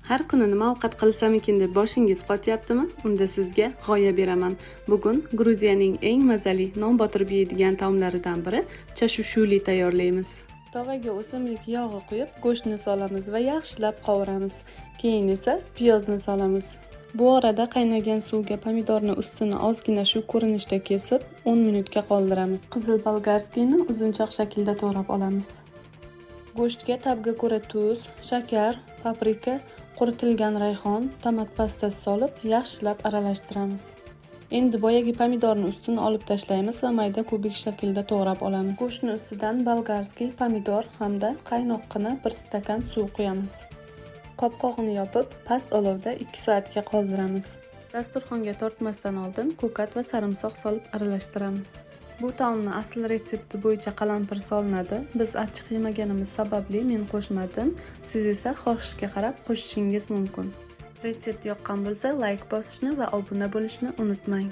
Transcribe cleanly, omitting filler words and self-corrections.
Har kuni nima ovqat qilsamikin deb boshingiz qotyaptimi? Unda sizga g'oya beraman. Bugun Gruziyaning eng mazali non botirib yeydigan taomlaridan biri chashushuli tayyorlaymiz. Tovaga o'simlik yog'i quyib, go'shtni solamiz va yaxshilab qovuramiz. Keyin esa piyozni solamiz. Bu orada qaynagan suvga pomidorni ustini ozgina shu ko'rinishda kesib, 10 minutga qoldiramiz. Qizil bolgarskiyni uzunchoq shaklda to'g'rab olamiz. Go'shtga tabga ko'ra tuz, shakar, paprika, quritilgan rayhon, tomat pastasi solib, yaxshilab aralashtiramiz. Endi boyagi pomidorni ustini olib tashlaymiz va mayda kubik shaklda to'g'rab olamiz. Go'shtni ustidan bolgarskiy, pomidor hamda qaynoqqina 1 stakan suv quyamiz. Qopqog'ini yopib, past olovda 2 soatga qoldiramiz. Dasturxonga tortmasdan oldin ko'kat va sarimsoq solib aralashtiramiz. Bu taomni asl retsepti bo'yicha qalampir solinadi. Biz achchiq yemaganimiz sababli men qo'shmadim. Siz esa xohishga qarab qo'shishingiz mumkin. Retsept yoqqan bo'lsa, like bosishni va obuna bo'lishni unutmang.